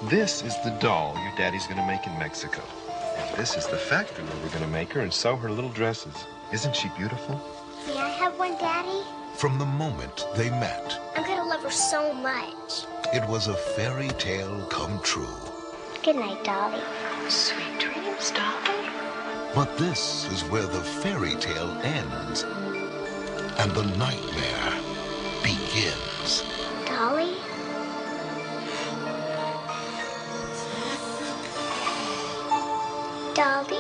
This is the doll your daddy's gonna make in Mexico. And this is the factory where we're gonna make her and sew her little dresses. Isn't she beautiful? May I have one, Daddy? From the moment they met, I'm gonna love her so much. it was a fairy tale come true. Good night, Dolly. Sweet dreams, Dolly. But this is where the fairy tale ends and the nightmare begins. Dolly? Dolly?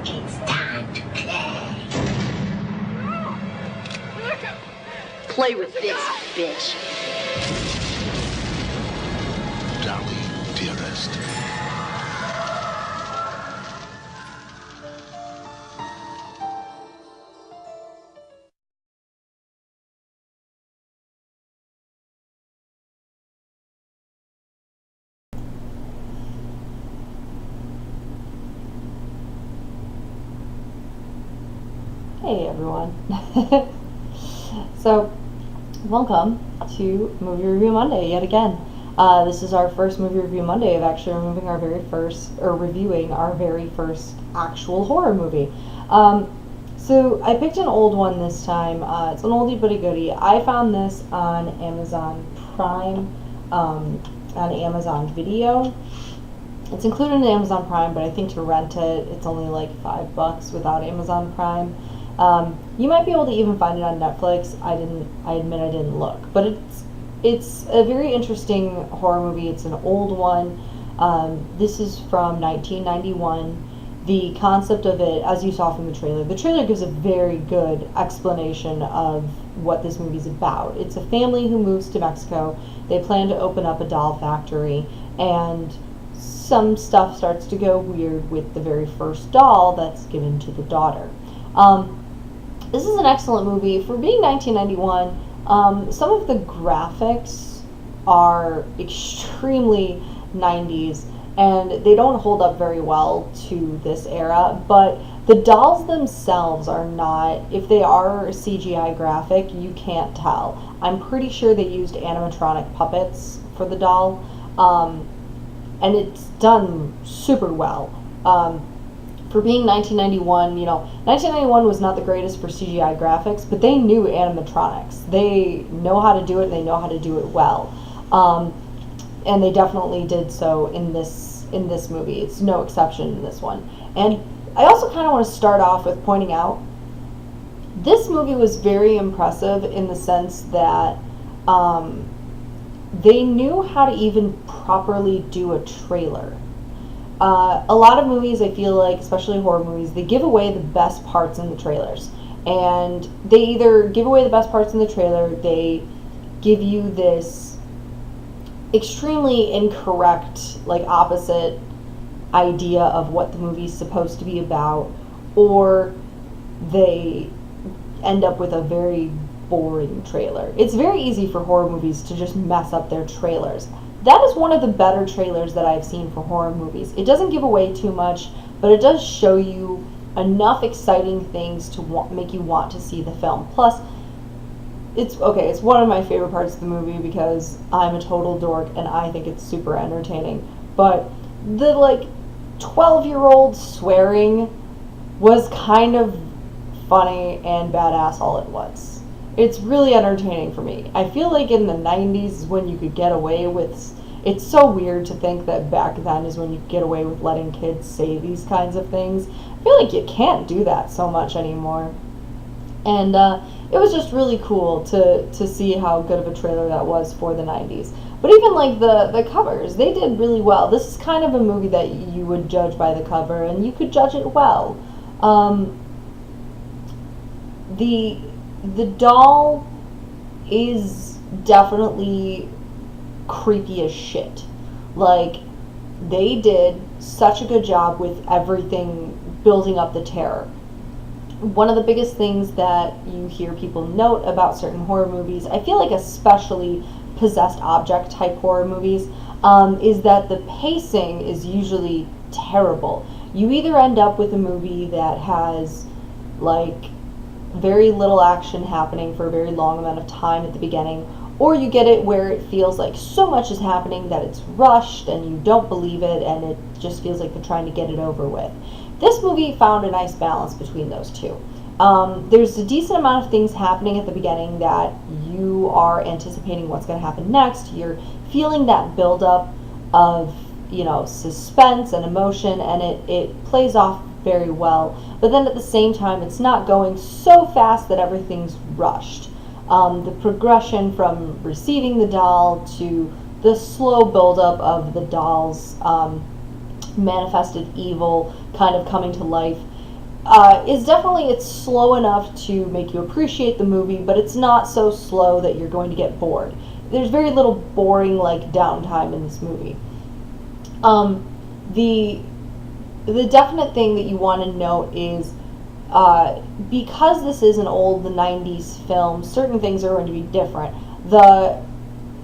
It's time to play. Play with this, bitch. Dolly, dearest. Hey everyone. So, welcome to Movie Review Monday yet again. This is our first Movie Review Monday of actually reviewing our very first actual horror movie. So I picked an old one this time. It's an oldie but a goodie. I found this on Amazon Prime, on Amazon Video. It's included in Amazon Prime, but I think to rent it, it's only like $5 without Amazon Prime. You might be able to even find it on Netflix. I admit I didn't look, but it's a very interesting horror movie. It's an old one. This is from 1991. The concept of it, as you saw from the trailer gives a very good explanation of what this movie's about. It's a family who moves to Mexico. They plan to open up a doll factory, and some stuff starts to go weird with the very first doll that's given to the daughter. This is an excellent movie. For being 1991, some of the graphics are extremely 90s, and they don't hold up very well to this era, but the dolls themselves are not, if they are CGI graphic, you can't tell. I'm pretty sure they used animatronic puppets for the doll, and it's done super well. For being 1991, 1991 was not the greatest for CGI graphics, but they knew animatronics. They know how to do it, and they know how to do it well. And they definitely did so in this movie. It's no exception in this one. And I also kind of want to start off with pointing out, this movie was very impressive in the sense that they knew how to even properly do a trailer. A lot of movies, I feel like, especially horror movies, they give away the best parts in the trailers. And they either give away the best parts in the trailer, they give you this extremely incorrect, like opposite idea of what the movie's supposed to be about, or they end up with a very boring trailer. It's very easy for horror movies to just mess up their trailers. That is one of the better trailers that I've seen for horror movies. It doesn't give away too much, but it does show you enough exciting things to make you want to see the film. Plus, it's one of my favorite parts of the movie because I'm a total dork and I think it's super entertaining. But the 12-year-old swearing was kind of funny and badass all at once. It's really entertaining for me. I feel like in the 90s is when you could get away with, it's so weird to think that back then is when you could get away with letting kids say these kinds of things. I feel like you can't do that so much anymore. And it was just really cool to see how good of a trailer that was for the 90s. But even like the covers, they did really well. This is kind of a movie that you would judge by the cover, and you could judge it well. The doll is definitely creepy as shit. Like, they did such a good job with everything building up the terror. one of the biggest things that you hear people note about certain horror movies, I feel like especially possessed object type horror movies, is that the pacing is usually terrible. You either end up with a movie that has like very little action happening for a very long amount of time at the beginning, or you get it where it feels like so much is happening that it's rushed and you don't believe it and it just feels like they're trying to get it over with. This movie found a nice balance between those two. There's a decent amount of things happening at the beginning that you are anticipating what's going to happen next. You're feeling that buildup of, suspense and emotion, and it plays off very well. But then at the same time, it's not going so fast that everything's rushed. The progression from receiving the doll to the slow buildup of the doll's manifested evil kind of coming to life is definitely, it's slow enough to make you appreciate the movie, but it's not so slow that you're going to get bored. There's very little boring downtime in this movie. The definite thing that you want to note is because this is an old 90s film, certain things are going to be different.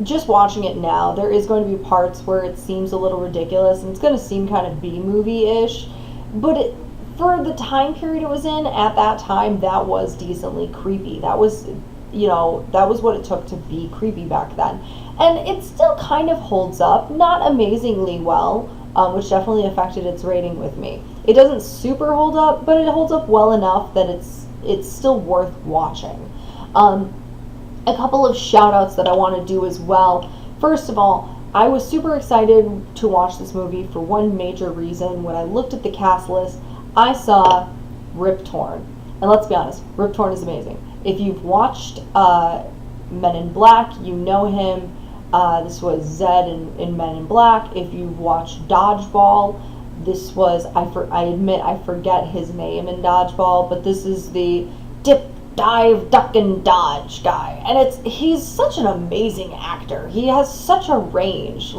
Just watching it now, there is going to be parts where it seems a little ridiculous, and it's going to seem kind of B-movie-ish, but for the time period it was in, at that time, that was decently creepy. That was what it took to be creepy back then. And it still kind of holds up, not amazingly well, which definitely affected its rating with me. It doesn't super hold up, but it holds up well enough that it's still worth watching. A couple of shout outs that I want to do as well. First of all, I was super excited to watch this movie for one major reason. When I looked at the cast list, I saw Rip Torn. And let's be honest, Rip Torn is amazing. If you've watched Men in Black, you know him. This was Zed in Men in Black. If you've watched Dodgeball, this was, I admit I forget his name in Dodgeball, but this is the dip, dive, duck, and dodge guy. And he's such an amazing actor. He has such a range.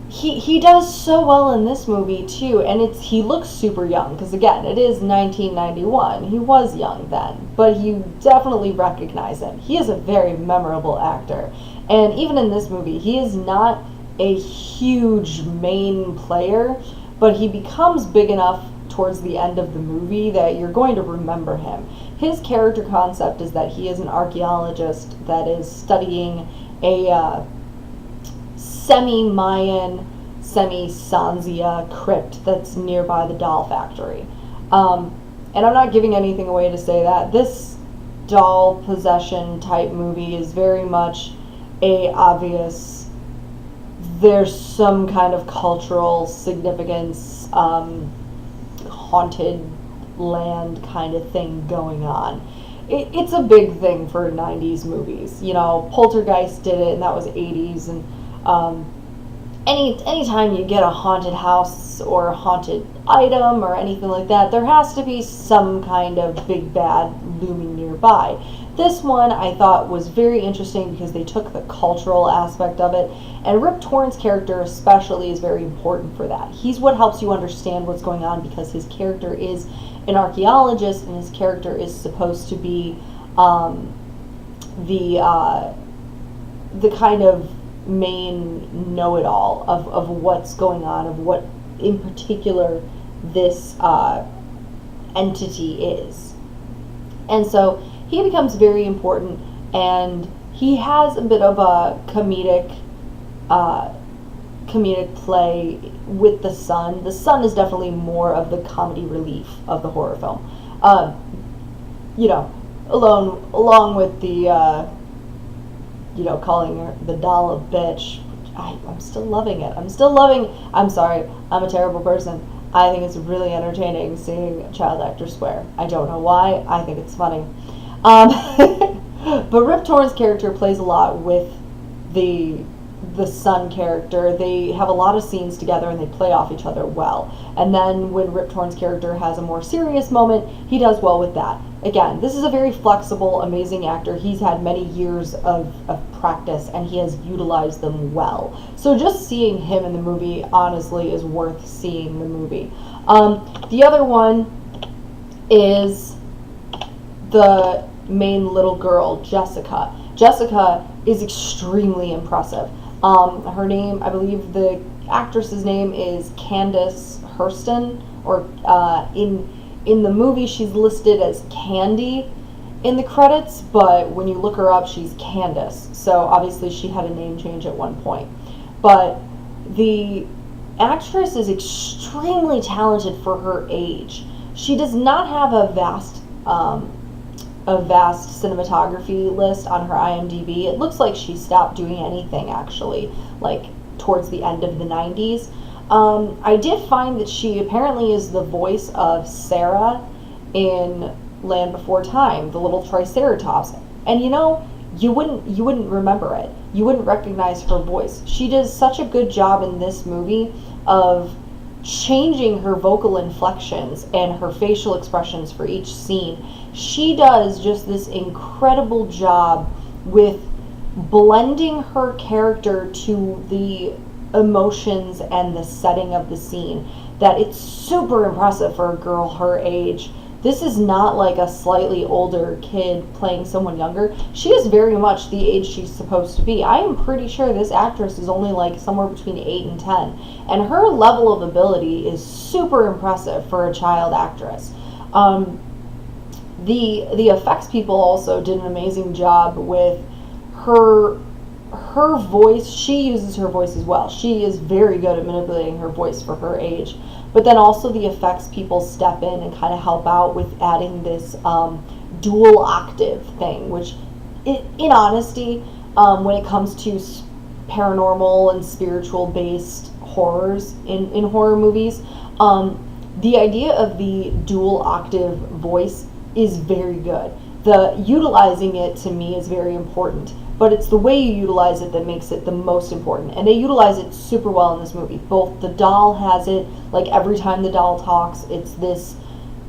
He does so well in this movie too, and he looks super young, because again, it is 1991. He was young then, but you definitely recognize him. He is a very memorable actor, and even in this movie, he is not a huge main player, but he becomes big enough towards the end of the movie that you're going to remember him. His character concept is that he is an archaeologist that is studying a semi-Mayan, semi-Sanzia crypt that's nearby the doll factory. And I'm not giving anything away to say that. This doll possession type movie is very much a obvious, there's some kind of cultural significance, haunted land kind of thing going on. It's a big thing for 90s movies. Poltergeist did it, and that was 80s, and anytime you get a haunted house or a haunted item or anything like that, there has to be some kind of big bad looming nearby. This one I thought was very interesting because they took the cultural aspect of it, and Rip Torn's character especially is very important for that. He's what helps you understand what's going on, because his character is an archaeologist, and his character is supposed to be the kind of main know-it-all of what's going on, of what in particular this entity is. And so he becomes very important, and he has a bit of a comedic play with the son. The son is definitely more of the comedy relief of the horror film. Along with the calling her the doll a bitch. I'm still loving it. I'm sorry, I'm a terrible person. I think it's really entertaining seeing child actors swear. I don't know why, I think it's funny. But Rip Torn's character plays a lot with the son character. They have a lot of scenes together and they play off each other well. And then when Rip Torn's character has a more serious moment, he does well with that. Again, this is a very flexible, amazing actor. He's had many years of practice, and he has utilized them well. So just seeing him in the movie, honestly, is worth seeing the movie. The other one is the main little girl, Jessica. Jessica is extremely impressive. Her name, I believe the actress's name is Candace Hurston, or in the movie she's listed as Candy in the credits, but when you look her up, she's Candace. So obviously she had a name change at one point. But the actress is extremely talented for her age. She does not have a vast cinematography list on her IMDb. It looks like she stopped doing anything actually, like towards the end of the 90s. I did find that she apparently is the voice of Sarah in Land Before Time, the little Triceratops. And you know, you wouldn't remember it. You wouldn't recognize her voice. She does such a good job in this movie of changing her vocal inflections and her facial expressions for each scene. She does just this incredible job with blending her character to the emotions and the setting of the scene, that it's super impressive for a girl her age. This is not like a slightly older kid playing someone younger. She is very much the age she's supposed to be. I am pretty sure this actress is only like somewhere between 8 and 10. And her level of ability is super impressive for a child actress. The effects people also did an amazing job with her voice. She uses her voice as well. She is very good at manipulating her voice for her age. But then also the effects people step in and kind of help out with adding this dual octave thing, which, in honesty, when it comes to paranormal and spiritual based horrors in horror movies, the idea of the dual octave voice is very good. The utilizing it to me is very important, but it's the way you utilize it that makes it the most important. And they utilize it super well in this movie. Both the doll has it, like every time the doll talks, it's this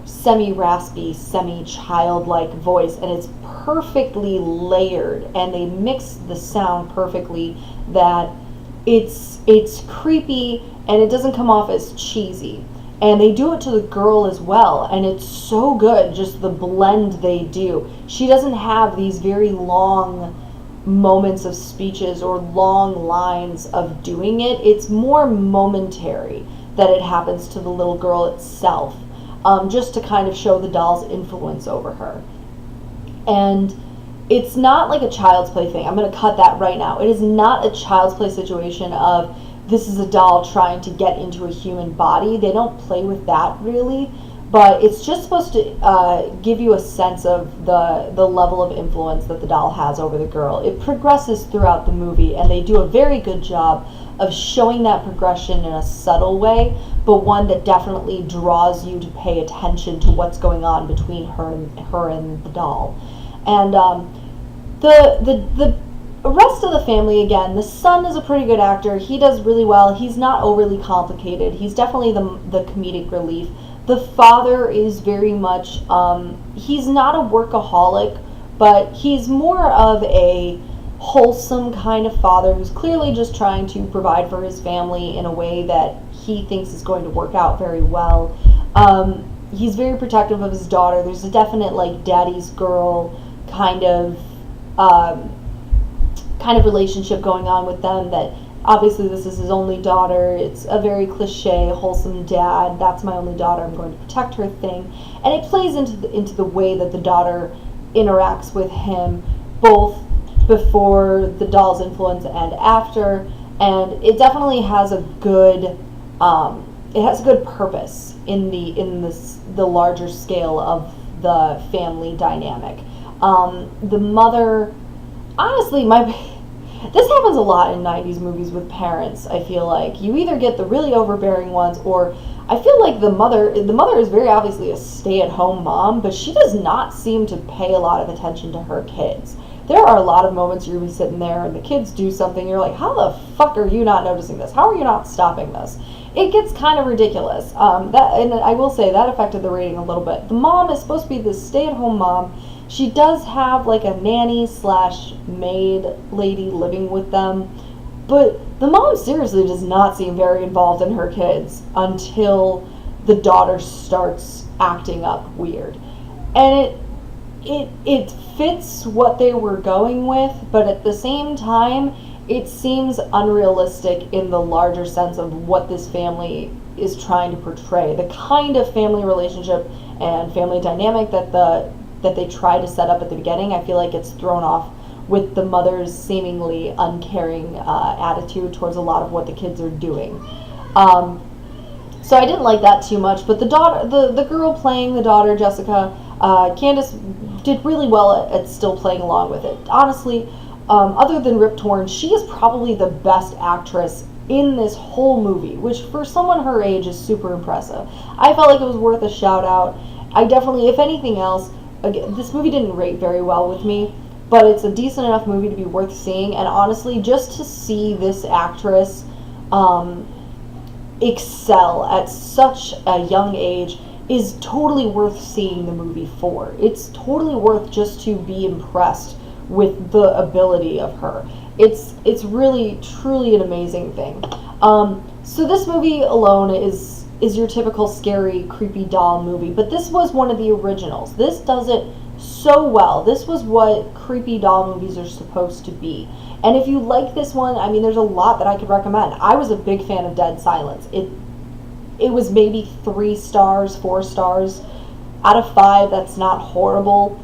semi-raspy, semi-childlike voice, and it's perfectly layered, and they mix the sound perfectly that it's creepy and it doesn't come off as cheesy. And they do it to the girl as well, and it's so good, just the blend they do. She doesn't have these very long moments of speeches or long lines of doing it. It's more momentary that it happens to the little girl itself, just to kind of show the doll's influence over her. And it's not like a Child's Play thing. I'm going to cut that right now. It is not a Child's Play situation of this is a doll trying to get into a human body. They don't play with that really, but it's just supposed to give you a sense of the level of influence that the doll has over the girl. It progresses throughout the movie, and they do a very good job of showing that progression in a subtle way, but one that definitely draws you to pay attention to what's going on between her and the doll. And the rest of the family, again, the son is a pretty good actor. He does really well. He's not overly complicated. He's definitely the comedic relief. The father is very much, he's not a workaholic, but he's more of a wholesome kind of father who's clearly just trying to provide for his family in a way that he thinks is going to work out very well. He's very protective of his daughter. There's a definite, like, daddy's girl kind of relationship going on with them, that obviously this is his only daughter. It's a very cliche, wholesome dad, that's my only daughter, I'm going to protect her thing. And it plays into the way that the daughter interacts with him, both before the doll's influence and after. And it definitely has a good purpose in the larger scale of the family dynamic. The mother, honestly, this happens a lot in 90s movies with parents. I feel like you either get the really overbearing ones, or I feel like the mother is very obviously a stay-at-home mom, but she does not seem to pay a lot of attention to her kids. There are a lot of moments you're gonna be sitting there and the kids do something, you're like, how the fuck are you not noticing this? How are you not stopping this? It gets kind of ridiculous. And I will say that affected the rating a little bit. The mom is supposed to be this stay-at-home mom. She does have like a nanny / maid lady living with them, but the mom seriously does not seem very involved in her kids until the daughter starts acting up weird. And it fits what they were going with, but at the same time, it seems unrealistic in the larger sense of what this family is trying to portray. The kind of family relationship and family dynamic that they try to set up at the beginning, I feel like it's thrown off with the mother's seemingly uncaring attitude towards a lot of what the kids are doing. So I didn't like that too much, but the girl playing the daughter, Jessica, Candace, did really well at still playing along with it. Honestly, other than Rip Torn, she is probably the best actress in this whole movie, which for someone her age is super impressive. I felt like it was worth a shout out. I definitely, if anything else, again, this movie didn't rate very well with me, but it's a decent enough movie to be worth seeing. And honestly, just to see this actress excel at such a young age is totally worth seeing the movie for. It's totally worth just to be impressed with the ability of her. It's really truly an amazing thing. So this movie alone is your typical scary, creepy doll movie, but this was one of the originals. This does it so well. This was what creepy doll movies are supposed to be. And if you like this one, I mean, there's a lot that I could recommend. I was a big fan of Dead Silence. It was maybe 3 stars, 4 stars out of 5. That's not horrible.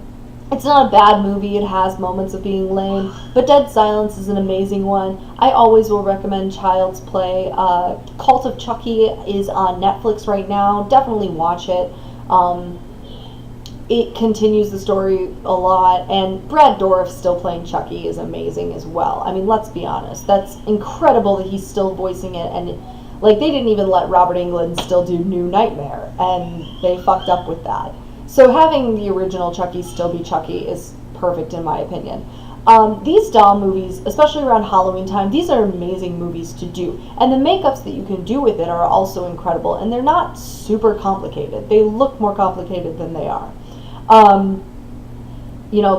It's not a bad movie. It has moments of being lame, but Dead Silence is an amazing one. I always will recommend Child's Play. Cult of Chucky is on Netflix right now. Definitely watch it. It continues the story a lot, and Brad Dourif still playing Chucky is amazing as well. I mean, let's be honest. That's incredible that he's still voicing it, and like, they didn't even let Robert Englund still do New Nightmare, and they fucked up with that. So having the original Chucky still be Chucky is perfect in my opinion. These doll movies, especially around Halloween time, these are amazing movies to do. And the makeups that you can do with it are also incredible, and they're not super complicated. They look more complicated than they are.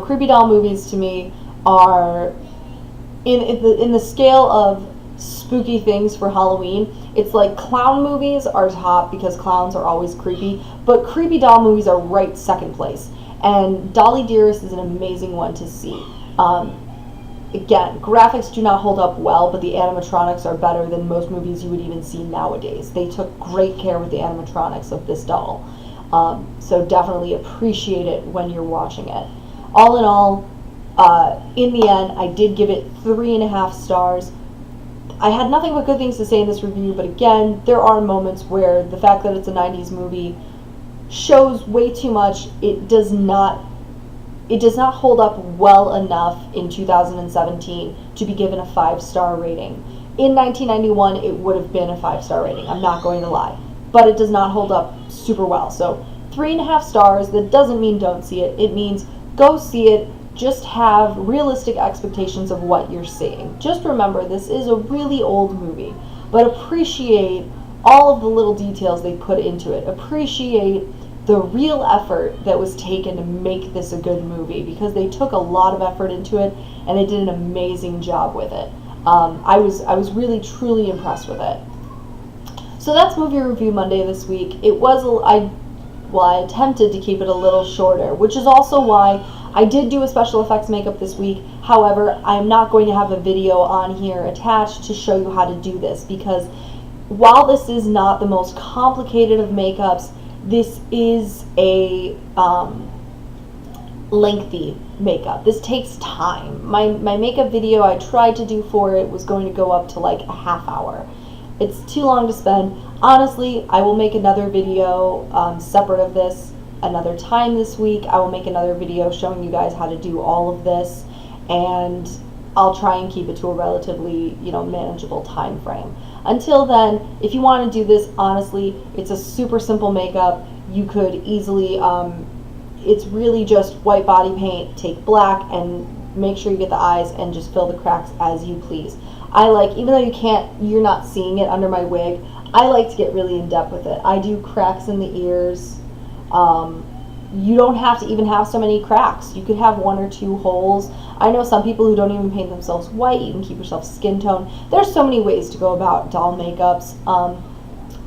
Creepy doll movies to me are in the scale of spooky things for Halloween. It's like clown movies are top because clowns are always creepy, but creepy doll movies are right second place. And Dolly Dearest is an amazing one to see. Again, graphics do not hold up well, but the animatronics are better than most movies you would even see nowadays. They took great care with the animatronics of this doll. So definitely appreciate it when you're watching it. All in all, in the end, I did give it 3.5 stars. I had nothing but good things to say in this review, but again, there are moments where the fact that it's a 90s movie shows way too much. It does not hold up well enough in 2017 to be given a 5-star rating. In 1991, it would have been a 5-star rating, I'm not going to lie. But it does not hold up super well. So 3.5 stars, that doesn't mean don't see it. It means go see it. Just have realistic expectations of what you're seeing. Just remember, this is a really old movie, but appreciate all of the little details they put into it. Appreciate the real effort that was taken to make this a good movie, because they took a lot of effort into it and they did an amazing job with it. I was really truly impressed with it. So that's Movie Review Monday this week. I attempted to keep it a little shorter, which is also why I did do a special effects makeup this week. However, I'm not going to have a video on here attached to show you how to do this, because while this is not the most complicated of makeups, this is a lengthy makeup. This takes time. My makeup video I tried to do for it was going to go up to like a half hour. It's too long to spend. Honestly, I will make another video separate of this another time this week. I will make another video showing you guys how to do all of this, and I'll try and keep it to a relatively, manageable time frame. Until then, if you want to do this, honestly, it's a super simple makeup. You could easily, it's really just white body paint, take black, and make sure you get the eyes and just fill the cracks as you please. I like, even though you're not seeing it under my wig, I like to get really in depth with it. I do cracks in the ears. You don't have to even have so many cracks. You could have 1 or 2 holes. I know some people who don't even paint themselves white. You can keep yourself skin tone. There's so many ways to go about doll makeups.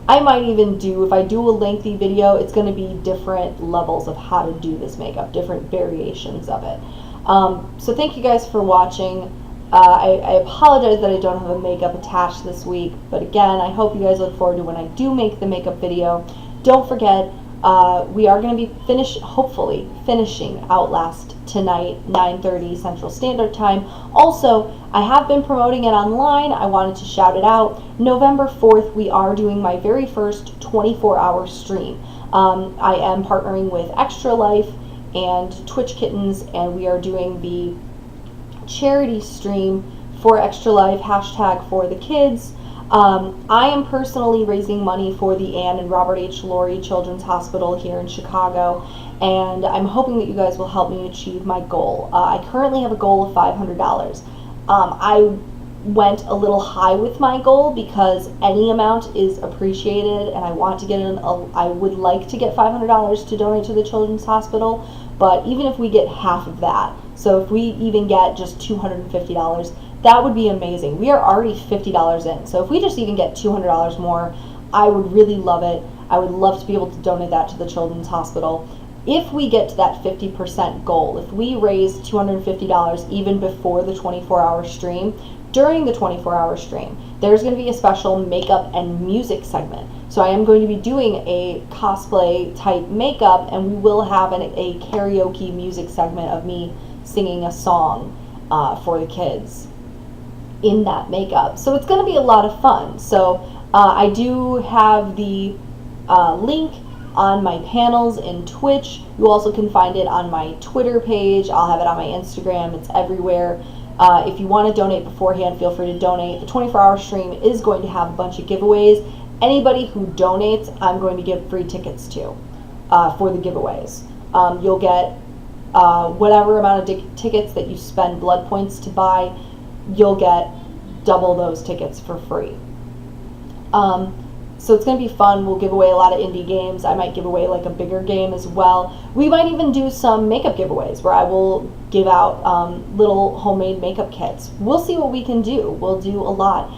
I might even do, if I do a lengthy video, it's going to be different levels of how to do this makeup, different variations of it. So thank you guys for watching. I apologize that I don't have a makeup attached this week, but again, I hope you guys look forward to when I do make the makeup video. Don't forget, we are going to be hopefully finishing Outlast tonight, 9:30 Central Standard Time. Also, I have been promoting it online. I wanted to shout it out. November 4th, we are doing my very first 24-hour stream. I am partnering with Extra Life and Twitch Kittens, and we are doing the charity stream for Extra Life, hashtag for the kids. I am personally raising money for the Anne and Robert H. Laurie Children's Hospital here in Chicago, and I'm hoping that you guys will help me achieve my goal. I currently have a goal of $500. I went a little high with my goal because any amount is appreciated, and I want to get I would like to get $500 to donate to the Children's Hospital, but even if we get half of that, so if we even get just $250, that would be amazing. We are already $50 in, so if we just even get $200 more, I would really love it. I would love to be able to donate that to the Children's Hospital. If we get to that 50% goal, if we raise $250 even before the 24-hour stream, during the 24-hour stream, there's going to be a special makeup and music segment. So I am going to be doing a cosplay type makeup, and we will have a karaoke music segment of me singing a song for the kids in that makeup. So it's going to be a lot of fun. So I do have the link on my panels in Twitch. You also can find it on my Twitter page. I'll have it on my Instagram. It's everywhere. If you want to donate beforehand, feel free to donate. The 24-hour stream is going to have a bunch of giveaways. Anybody who donates, I'm going to give free tickets to for the giveaways. You'll get whatever amount of tickets that you spend blood points to buy, you'll get double those tickets for free. So it's going to be fun. We'll give away a lot of indie games. I might give away like a bigger game as well. We might even do some makeup giveaways where I will give out little homemade makeup kits. We'll see what we can do. We'll do a lot.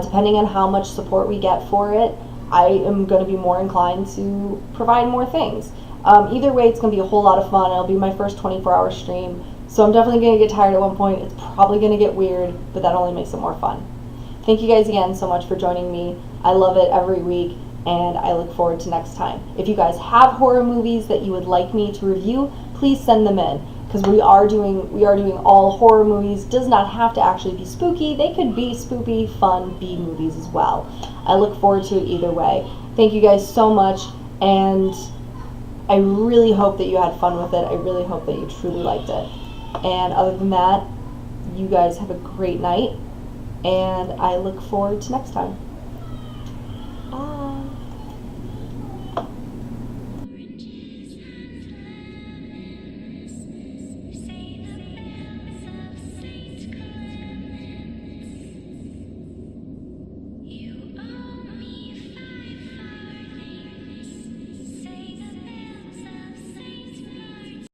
Depending on how much support we get for it, I am going to be more inclined to provide more things. Either way, it's going to be a whole lot of fun. It'll be my first 24-hour stream. So I'm definitely going to get tired at one point. It's probably going to get weird, but that only makes it more fun. Thank you guys again so much for joining me. I love it every week, and I look forward to next time. If you guys have horror movies that you would like me to review, please send them in, because we are doing all horror movies. Does not have to actually be spooky. They could be spooky, fun B movies as well. I look forward to it either way. Thank you guys so much, and I really hope that you had fun with it. I really hope that you truly liked it. And other than that, you guys have a great night, and I look forward to next time.